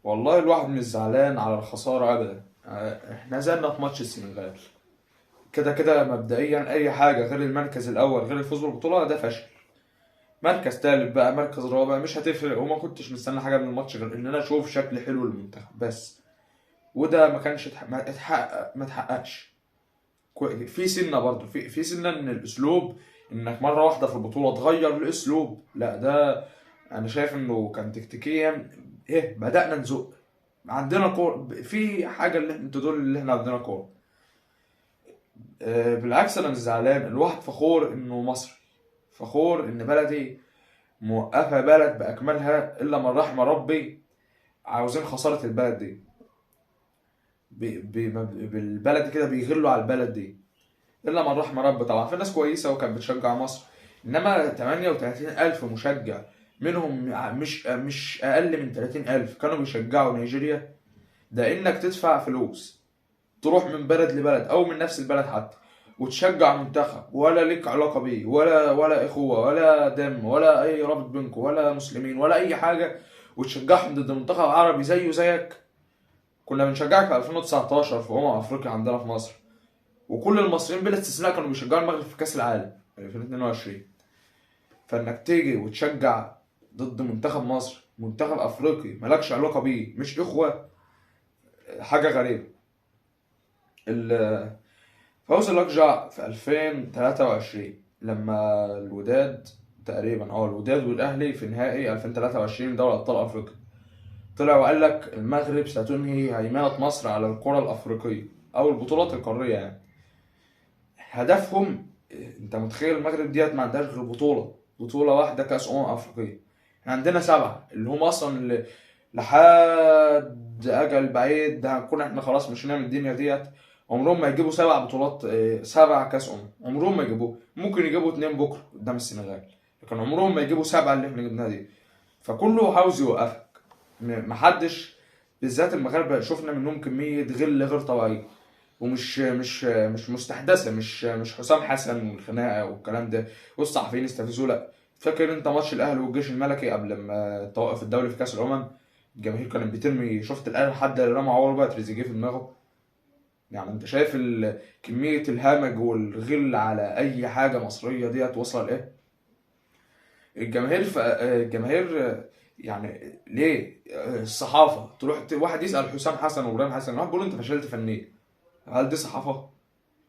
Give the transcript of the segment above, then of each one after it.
والله الواحد مش زعلان على الخسارة أبدا. احنا نزلنا في ماتش السنغال، كده كده مبدئيا أي حاجة غير المركز الأول غير الفوز بالبطولة ده فشل. مركز تالت بقى مركز رابع مش هتفرق، وما كنتش مستني حاجة من الماتش غير إن أنا أشوف شكل حلو للمنتخب بس. وده ما كانش ما اتحققش. في سنة برضه في سنة إن الأسلوب، إنك مرة واحدة في البطولة تغير الأسلوب، لا ده أنا شايف إنه كان تكتيكيا إيه بدأنا نزق. عندنا كور في حاجة اللي تدل اللي إحنا عندنا كورة. بالعكس أنا مش زعلان، الواحد فخور إنه مصري، فخور إن بلدي موقفة بلد بأكملها إلا من رحم ربي. عاوزين خسارة البلد دي، بالبلد كده بيغلوا على البلد دي الا من رحم ربي. طبعا في ناس كويسه وكانت بتشجع مصر، انما 38 الف مشجع منهم مش اقل من 30 الف كانوا بيشجعوا نيجيريا. ده انك تدفع فلوس تروح من بلد لبلد او من نفس البلد حتى وتشجع منتخب ولا ليك علاقه بيه ولا اخوه ولا دم ولا اي رابط بينكم ولا مسلمين ولا اي حاجه، وتشجعهم ضد منتخب عربي زيه زيك. كنا بنشجعك في 2019 في افريقيا عندنا في مصر، وكل المصريين بلا استثناء كانوا بيشجعوا المغرب في كاس العالم 2022. فانك تيجي وتشجع ضد منتخب مصر، منتخب افريقي مالكش علاقه بيه مش اخوه، حاجه غريبه. فوز الاقجع في 2023 لما الوداد تقريبا الوداد والاهلي في نهائي 2023 دوري ابطال افريقيا، طلع وقال لك المغرب ستنهي هيمنه مصر على الكره الافريقيه او البطولات القاريه يعني. هدفهم، انت متخيل المغرب ديت ما عندهاش غير بطولة واحدة كأس أفريقية. احنا عندنا سبعة اللي هم أصلا لحد أجل بعيد ده هنكون احنا خلاص مشينا من الدنيا ديت. عمرهم ما يجيبوا سبع بطولات، سبع كأس عمرهم ما يجيبوه، ممكن يجيبوا اتنين بكرة قدام السنغال، لكن عمرهم ما يجيبوا سبعة اللي احنا جبناها دي. فكله عاوز يوقفك، محدش، بالذات المغاربة شفنا منهم كمية غل غير طبيعية. ومش مستحدثه، مش حسام حسن والخناقه والكلام ده والصحفيين يستفزوه، لا. فاكر انت ماتش الاهلي والجيش الملكي قبل ما توقف الدوري في كاس الامم؟ الجماهير كانت بترمي، شفت الاهلي حد اللي رمى عمر بقى تريزيجيه في دماغه. يعني انت شايف كميه الهمج والغل على اي حاجه مصريه ديت وصل ايه. الجماهير يعني ليه الصحافه تروح واحد يسال حسام حسن وابراهيم حسن، واحد بيقول له انت فشلت فنيا، هل دي صحافه؟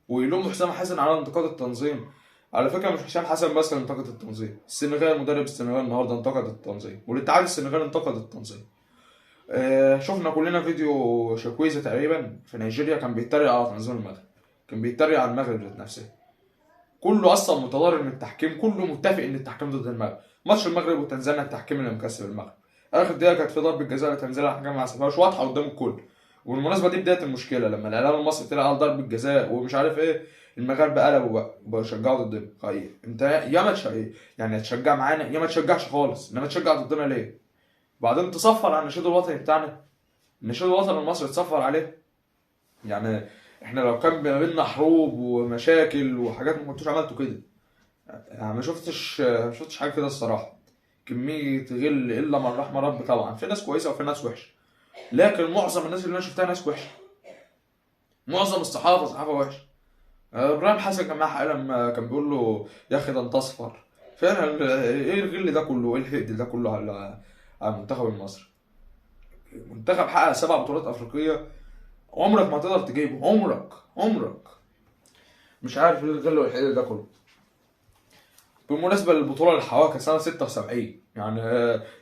ويلوم حسام حسن على انتقاد التنظيم. على فكره مش حسام حسن بس اللي انتقد التنظيم، السنغال مدرب السنغال النهارده انتقد التنظيم، والاتحاد السنغالي انتقد التنظيم. شفنا كلنا فيديو شاكويزة تقريبا في نيجيريا كان بيتريق على تنظيم المغرب، كان بيتريق على المغرب ذات نفسه. كله اصلا متضارب من التحكيم، كله متفق ان التحكيم ضد المغرب. ماتش المغرب وتنزانيا التحكيم اللي مكسب المغرب، اخر دقيقه كانت في ضربه جزاء لتنزانيا، الحكام ما حسبهاش واضحه قدام الكل. وبالمناسبه دي بدايه المشكله لما الاعلام المصري طلع على ضربه جزاء ومش عارف ايه، المغاربه قلبوا بقى بقوا يشجعوا ضدنا. طيب انت يا ما يعني تشجع معانا يا ما تشجعش خالص، انما تشجع ضدنا ليه؟ وبعدين تصفر على النشيد الوطني بتاعنا، النشيد الوطني المصري تصفر عليه يعني. احنا لو كان ما بيننا حروب ومشاكل وحاجات ما كنتوش عملتوا كده. يعني ما شفتش حاجه كده الصراحه. كميه غل الا من رحم ربي، طبعا في ناس كويسه وفي ناس وحشه، لكن معظم الناس اللي انا شفتها ناس وحشه. معظم الصحافه صحافه وحشه. ابراهيم حسن كان معاه حق لما كان بيقول له يا اخي ده انت اصفر. فعلا ايه الغل ده كله، ايه الحقد ده كله على المنتخب المصري؟ منتخب حقق سبع بطولات افريقيه، عمرك ما تقدر تجيبه، عمرك. مش عارف ايه الغل والحقد ده كله. بالمناسبه للبطوله اللي حققها سنه 76 يعني،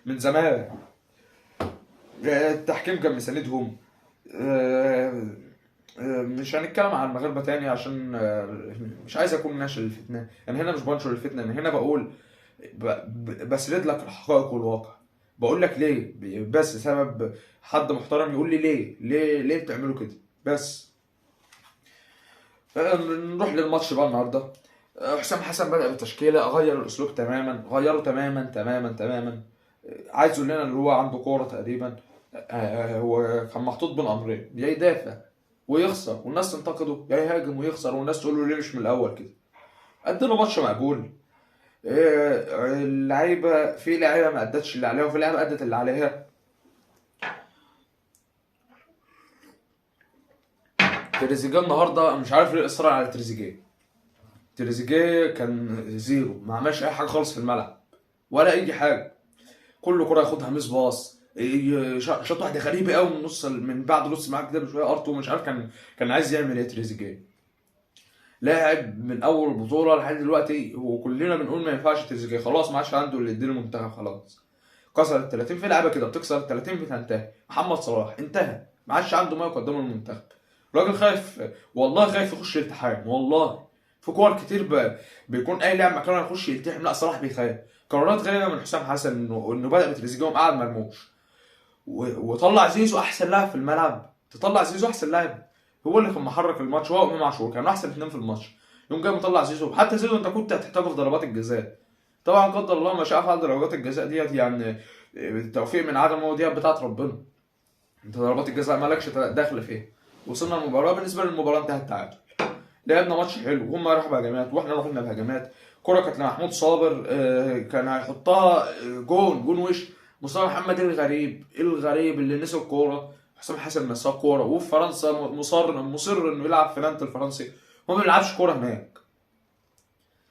من زمان. التحكيم كان مساندهم. آه، مش هنتكلم عن المغاربة تاني عشان مش عايز اكون ناشر الفتنة يعني، هنا مش بنشر الفتنة، انا هنا بقول بسرد لك الحقائق والواقع. بقول لك ليه، بس سبب حد محترم يقول لي ليه بتعملوا كده بس. نروح للماتش بقى النهارده. حسام حسن بدأ بالتشكيلة، غير الأسلوب تماما، غيره تماما. عايز يقول لنا اللي هو عنده كورة تقريبا. هو كان محطوط بين أمرين، يا يدافع ويخسر والناس تنتقده، يا يهاجم ويخسر والناس تقول له ليه مش من الأول كده. قدموا ماتش مقبول. اللعيبة، في لعيبة ما أدتش اللي عليها وفي لعيبة أدت اللي عليها. تريزيجيه النهارده مش عارف ليه اصرار على تريزيجيه. تريزيجيه كان زيرو، ما عملش اي حاجه خالص في الملعب ولا اي حاجه. كل كره ياخدها ميس باص، شاط واحده غريبه قوي من نص، من بعد نص الملعب كده بشويه ارتو، مش عارف كان عايز يعمل ايه تريزيجيه. لاعب من اول بطوله لحد دلوقتي وكلنا بنقول ما ينفعش تريزيجيه، خلاص ما عادش عنده اللي يديله المنتخب، خلاص كسر ال 30. في لعيبه كده بتكسر ال 30 بتنتهي. محمد صلاح انتهى، ما عادش عنده ما يقدمه للمنتخب. الراجل خايف، والله خايف يخش التحام، والله في كور كتير بيكون اي لاعب مكانه يخش يلتحم، لا صلاح بيخاف. قرارات غريبه من حسام حسن انه بدا بتريزيجيه وقعد مرموش وطلع زيزو احسن لاعب في الملعب. تطلع زيزو احسن لاعب، هو اللي كان محرك الماتش، هو وامام عاشور كانوا احسن اثنين في الماتش. يوم جاي مطلع زيزو، حتى زيزو انت كنت هتحتاجه في ضربات الجزاء. طبعا قدر الله ما شاء فعل، ضربات الجزاء ديت يعني التوفيق من عدم، هو ديت بتاعت ربنا. انت ضربات الجزاء مالكش دخل فيها. وصلنا المباراه، بالنسبه للمباراه انتهت تعادل. لعبنا ماتش حلو، هم راحوا بهجمات واحنا رحنا بهجمات. كرة كانت لمحمود صابر، كان هيحطها جون وش. مصطفى محمد الغريب اللي نسي الكورة. حسام حسن نساه الكورة، وفي فرنسا مصر انه يلعب في نانت الفرنسي، هو ما بيلعبش كورة هناك.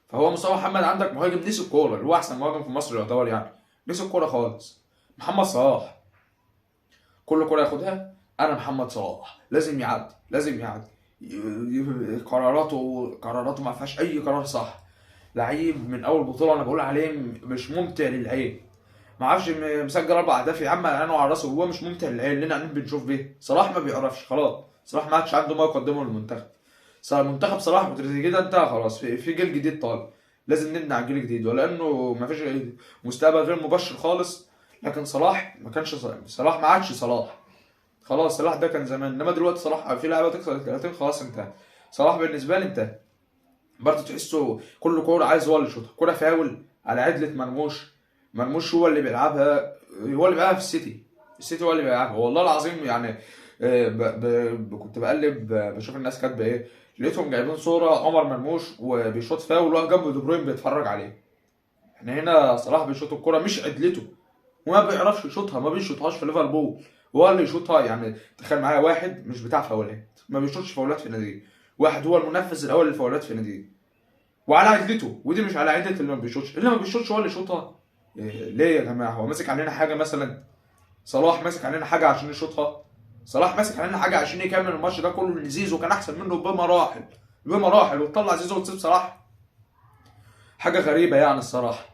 فهو مصطفى محمد عندك مهاجم نسي الكورة، اللي هو احسن مهاجم في مصر يعتبر يعني، نسي الكورة خالص. محمد صلاح كل كرة ياخدها انا محمد صلاح لازم يعدي، لازم يعدي. قراراته ما فيهاش اي قرار صح. لعيب من اول بطوله انا بقول عليه مش ممتع للعين. ما اعرفش مسجل 4 اهداف يا عم على عينه وعلى راسه، وهو مش ممتع للعين. لنا عينين بنشوف بيه. صلاح ما بيعرفش، خلاص صلاح ما عادش عنده ما يقدمه للمنتخب. منتخب صلاح وتريزيجيه ده انتهى خلاص. في جيل جديد طالع، لازم نبني على جيل جديد، ولانه ما فيش مستقبل غير مبشر خالص. لكن صلاح ما كانش صلاح ما عادش صلاح. خلاص صلاح ده كان زمان، انما دلوقتي صلاح في لعيبه تكسر ال 30 خلاص انتهى. صلاح بالنسبه لي انتهى. برضه تحسه كل كوره عايز هو اللي يشوطها. كوره فاول على عدله مرموش هو اللي بيلعبها، هو اللي بيلعبها في السيتي هو اللي بيلعبها والله العظيم يعني. كنت بقلب بشوف الناس كاتبه ايه، لقيتهم جايبين صوره عمر مرموش وبيشوط فاول وواقف جنبه دي بروين بيتفرج عليه. احنا هنا صلاح بيشوط الكوره مش عدلته، وما بيعرفش يشوطها، ما بيشوطهاش في ليفربول. هو اللي يشوطها يعني. تخيل معايا واحد مش بتاع فاولات، ما بيشوطش فاولات في ناديه، واحد هو المنفذ الاول للفاولات في ناديه وعلى عدلته، ودي مش على عدله اللي ما بيشوطش. اللي ما بيشوطش هو اللي يشوطها. ليه يا جماعه؟ هو ماسك علينا حاجه مثلا؟ صلاح ماسك علينا حاجه عشان يشوطها؟ صلاح ماسك علينا حاجه عشان يكمل الماتش ده كله ان زيزو كان احسن منه بمراحل وتطلع زيزو وتسيب صلاح؟ حاجه غريبه يعني الصراحه.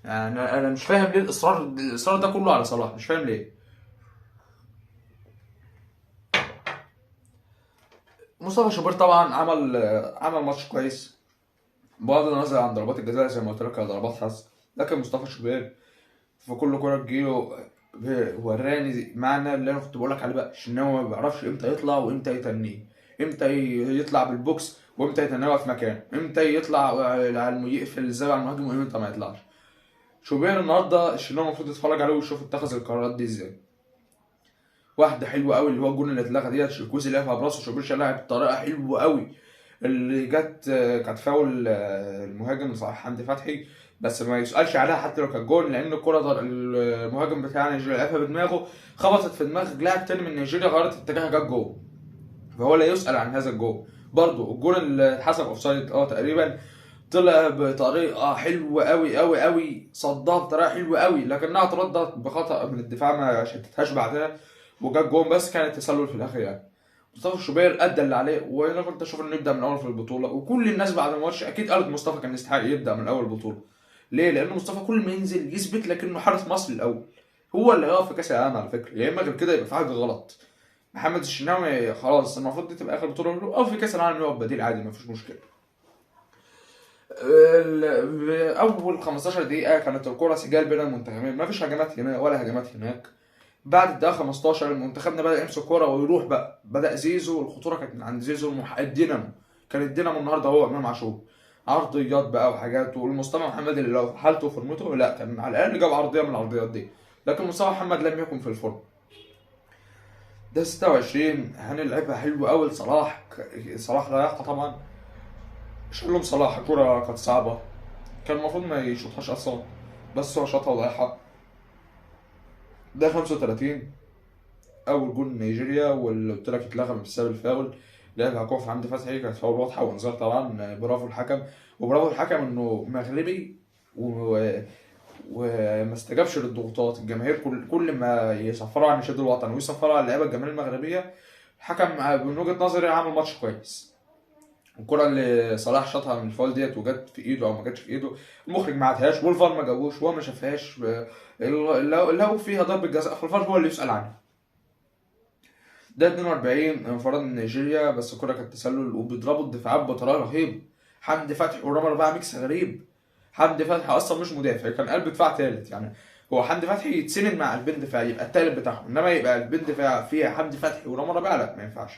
يعني انا مش فاهم ليه الاصرار ده كله على صلاح، مش فاهم ليه. مصطفى شوبير طبعا عمل ماتش كويس، بغض النظر عن ضربات الجزاء زي ما قلت لك، ضربات حظ. لكن مصطفى شوبير في كل كوره تجيله وراني معنى اللي انا كنت بقول لك عليه بقى، ان هو ما بيعرفش امتى يطلع وامتى يتنيه، امتى يطلع بالبوكس وامتى يتنيه في مكانه، امتى يطلع يقفل الزاويه على المهاجم وامتى ما يطلعش. شوبير النهارده الشناوي المفروض يتفرج عليه ويشوف اتخذ القرارات دي ازاي. واحده حلوه قوي اللي هو الجون اللي اتلغى ديت، شيكوزي لعبها براسه، شوبير شالها بطريقه حلوه قوي. اللي كانت فاول المهاجم صح حمدي فتحي، بس ما يسالش عليها حتى لو كانت جون، لان الكره المهاجم بتاع نيجيريا لعبها بدماغه، خبطت في دماغ لاعب تاني من نيجيريا، غيرت اتجاهها جت جون، فهو لا يسال عن هذا الجون. برضه الجون اللي اتحسب اوفسايد تقريبا، طلع بطريقه حلوه قوي قوي قوي، صدها بطريقه حلوه قوي، لكنها اتردت بخطا من الدفاع ما شتتهاش بعدها وجت جون، بس كانت تسلل في الاخر يعني. مصطفى شوبير ادى اللي عليه، وانا كنت اشوف انه يبدا من اول في البطوله، وكل الناس بعد الماتش اكيد قالت مصطفى كان يستحق يبدا من اول البطوله. ليه؟ لان مصطفى كل ما ينزل يثبت لك انه حارس مصر الاول، هو اللي هيقف في كاس العالم على فكره، يا اما غير كده يبقى في حاجه غلط. محمد الشناوي خلاص المفروض دي تبقى اخر بطوله له، او في كاس العالم يقف بديل عادي مفيش مشكله. اول 15 دقيقه كانت الكره سجال بين المنتخبين، مفيش هجمات هنا ولا هجمات هناك. بعد الدقيقه 15 منتخبنا بدا يمسك كوره ويروح بقى، بدا زيزو، الخطوره كانت من عند زيزو الدينامو. كان الدينامو النهارده هو امام عاشور، عرضيات بقى وحاجات، والمصطفى محمد اللي لو حالته وفورمته لا كان على الاقل جاب عرضيه من العرضيات دي، لكن مصطفى محمد لم يكن في الفورم. ده 26 هنلعبها حلو قوي لصلاح. صلاح ضيعها طبعا، شالهم صلاح، الكوره كانت صعبه، كان المفروض ما يشوطهاش اصلا، بس هو شاطها وضيعها. ده 35 اول جول نيجيريا، واللي قلت لك اتلغى بسبب الفاول. لعبها كوع في حمدي فتحي، كانت فاول واضحه وانذار طبعا. برافو الحكم، وبرافو الحكم انه مغربي وما استجابش للضغوطات الجماهير. كل ما يصفروا عن النشيد الوطني ويصفروا على اللعيبه الجماهير المغربيه، الحكم من وجهه نظري عمل ماتش كويس. الكرة اللي صلاح شاطها من الفاول ديت وجت في ايده او ما جاتش في ايده، المخرج ما عادهاش والفار ما جابوش وهو ما شافهاش. لو فيها ضربة جزاء فالفار هو اللي يسأل عنها. ده 42 انفراد من نيجيريا، بس الكرة كانت تسلل وبيضربوا الدفاعات بطريقة رهيبة. حمدي فتحي ورامي ربيعة ميكس غريب. حمدي فتحي اصلا مش مدافع، كان قلب دفاع ثالث يعني. هو حمدي فتحي يتسند مع قلبين دفاع يبقى الثالث بتاعهم، انما يبقى قلبين دفاع فيها حمدي فتحي ورامي ربيعة، لا ما ينفعش.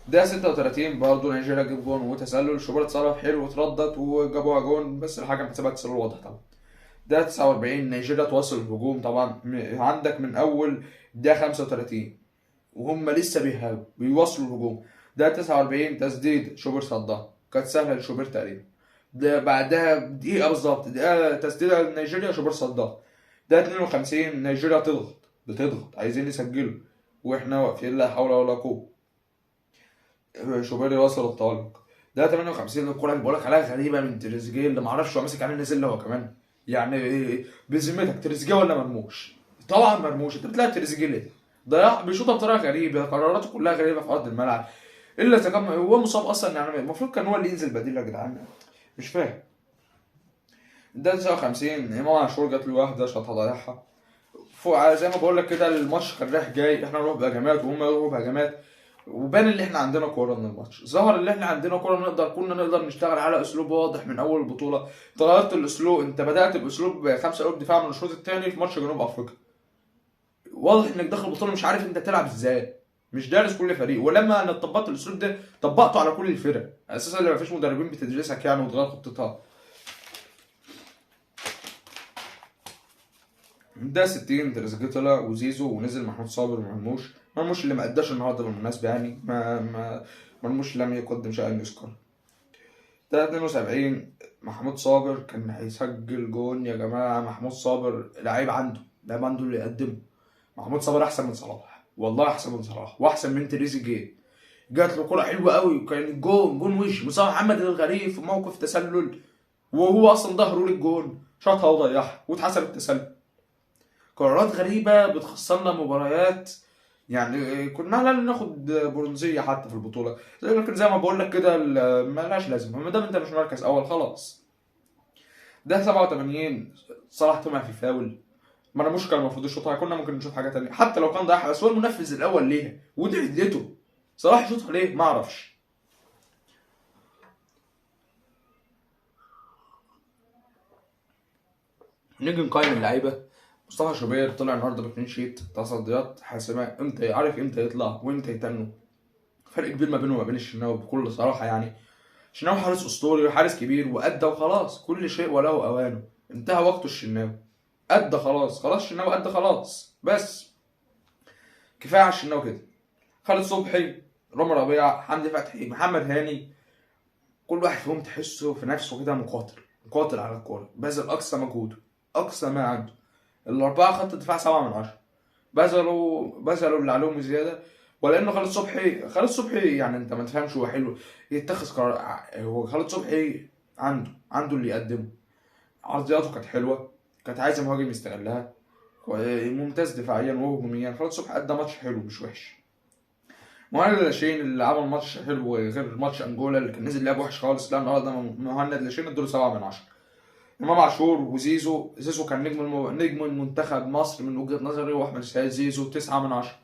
ده 36 برضه نيجيريا جاب جون وتسلل، شوبير اتصرف حلو واتردد وجابوها جون، بس الحكم حسبها تسلل واضح طبعا. ده 49 نيجيريا تواصل الهجوم طبعا. عندك من اول ده 35 وهم لسه بيواصلوا الهجوم. ده 49 تسديد شوبير صدها، كانت سهله لشوبير تقريبا. ده بعدها دقيقه بالظبط ده تسديده لنيجيريا شوبير صدها. ده 52 نيجيريا بتضغط عايزين يسجلوا واحنا واقفين لا حول ولا قوه. شوبير يواصل التألق. ده 58 الكرة اللي بقولك عليها غريبة من تريزيجيه اللي معرفش هو ماسك عليه نازل هو كمان. يعني بذمتك تريزيجيه ولا مرموش؟ طبعا مرموش، انت بتلعب تريزيجيه ليه؟ ضيع بيشوطها بطريقة غريبة، قراراته كلها غريبة في أرض الملعب. إلا إذا كان هو مصاب أصلا، يعني المفروض كان هو اللي ينزل بديل يا جدعان. مش فاهم. ده 59 إمام عاشور جات له واحدة شاطها ضيعها. فوق زي ما بقول لك كده الماتش كان رايح جاي، احنا نروح بهجمات وهم يروحوا بهجمات، وبان اللي احنا عندنا كوره من الماتش. ظهر اللي احنا عندنا كوره، كنا نقدر نشتغل على اسلوب واضح من اول البطوله. انت غيرت الاسلوب، انت بدات باسلوب 5 قلوب دفاع من الشوط الثاني في ماتش جنوب افريقيا. واضح انك داخل البطوله مش عارف انت تلعب ازاي، مش دارس كل فريق. ولما انا طبقت الاسلوب ده طبقته على كل الفرق اساسا اللي ما فيش مدربين بتدرسك يعني وتغير خطتها. ده 60 تريزيجيه طلع وزيزو ونزل محمود صابر ومرموش اللي ما اداش النهارده بالمناسبه يعني. مرموش لم يقدم شيئا يذكر. ده 72 محمود صابر كان هيسجل جون يا جماعه. محمود صابر لعيب عنده اللي يقدمه. محمود صابر احسن من صلاح، والله احسن من صلاح واحسن من تريزيجيه. جات له كرة حلوه قوي وكان جون وش مصطفى محمد الغريب في موقف تسلل وهو اصلا ظهره للجون، شاطها وضيعها واتحسب التسلل. قرارات غريبة بتخسرنا مباريات، يعني كنا على الأقل ناخد برونزية حتى في البطولة. لكن زي ما بقول لك كده ملهاش لازمة ما دام انت مش مركز أول خلاص. ده 87 صلاح طمع في فاول. مرموش كان المفروض يشوطها، كنا ممكن نشوف حاجة تانية حتى لو كان ضيعها، بس هو المنفذ الأول ليها ودي عدته. صلاح يشوطها ليه؟ ما اعرفش. نيجي نقيم اللعيبة. مصطفى شوبير طلع النهارده بكلين شيت، تصديات حاسمه، امتى عارف امتى يطلع وامتى يتنه. فرق كبير ما بينه وما بين الشناوي بكل صراحه يعني. الشناوي حارس اسطوري وحارس كبير وادى وخلاص، كل شيء وله اوانه، انتهى وقته الشناوي. ادى خلاص الشناوي ادى خلاص، بس كفايه على الشناوي كده. خالد صبحي، رامي ربيعه، حمدي فتحي، محمد هاني، كل واحد فيهم تحسه في نفسه كده مقاتل على الكوره، باذل اقصى مجهوده اقصى ما عنده. الأربعة خط الدفاع 7/10. بذلوا اللي عليهم زيادة. ولأنه خالد صبحي يعني أنت ما تفهمش هو حلو يتخذ قرار. هو خالد صبحي عنده اللي يقدمه. عرضياته كانت حلوة، كانت عايزة مهاجم يستغلها. ممتاز دفاعيا وهجوميا. خالد صبحي أدى ماتش حلو مش وحش. مهند لاشين اللي عمل ماتش حلو غير ماتش أنجولا اللي كان نزل لعب وحش خالص. لا النهارده مهند لاشين ادوله 7/10. امام عاشور زيزو كان نجم المنتخب مصر من وجهة نظري، واحمد سعيد زيزو 9/10.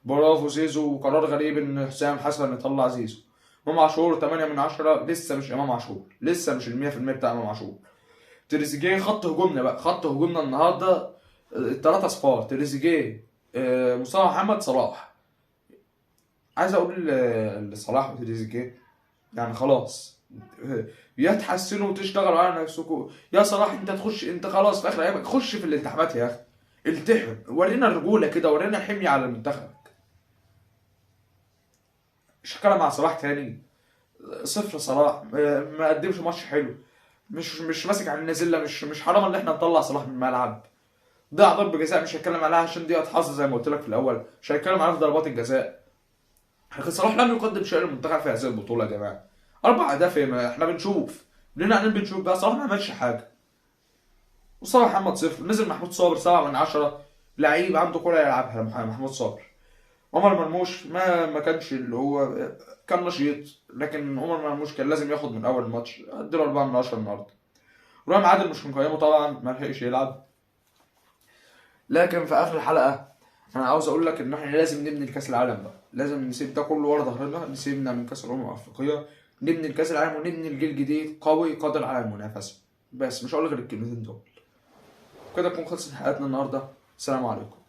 برافو زيزو. وقرار غريب ان حسام حسن يطلع زيزو. امام عاشور 8/10. لسه مش امام عاشور، لسه مش 100% بتاع امام عاشور. تريزيجيه خط هجومنا النهارده الثلاثه صفار تريزيجيه، مصطفى محمد، صلاح. عايز اقول لصلاح وتريزيجيه يعني خلاص يا تحسنوا وتشتغلوا على نفسكم يا صلاح. انت تخش انت خلاص في اخر ايامك، خش في الالتحامات يا اخي. التحم ورينا الرجوله كده، ورينا الحميه على المنتخب. شكرا مع صلاح تاني. صفر صلاح، ما قدمش ماتش حلو. مش ماسك على النازله. مش حرام ان احنا نطلع صلاح من الملعب. ضيع ضربه جزاء مش هتكلم عليها عشان دي حظ زي ما قلت لك في الاول، مش هتكلم عليها في ضربات الجزاء. لكن صلاح لم يقدم شيء للمنتخب في هذه البطوله يا جماعه. 4 اهداف احنا بنشوف لنا قاعدين بنشوف بقى، صلاح ما عملش حاجه. مصطفى محمد صفر، نزل محمود صابر 7/10، لعيب عنده كرة يلعبها محمود صابر. عمر مرموش ما كانش اللي هو، كان نشيط، لكن عمر مرموش كان لازم ياخد من اول ماتش، اديله 4/10 النهارده. رامي عادل مش مقيمه طبعا، ما لحقش يلعب. لكن في اخر الحلقه انا عاوز اقول لك ان احنا لازم نبني لكاس العالم بقى، لازم نسيب ده كله ورا ظهرنا، نسيبنا من كاس الامم الافريقيه، نبني لكاس العالم ونبني الجيل جديد قوي قادر على المنافسه. بس مش هقول غير الكلمتين دول. كده تكون خلصت حلقتنا النهارده. السلام عليكم.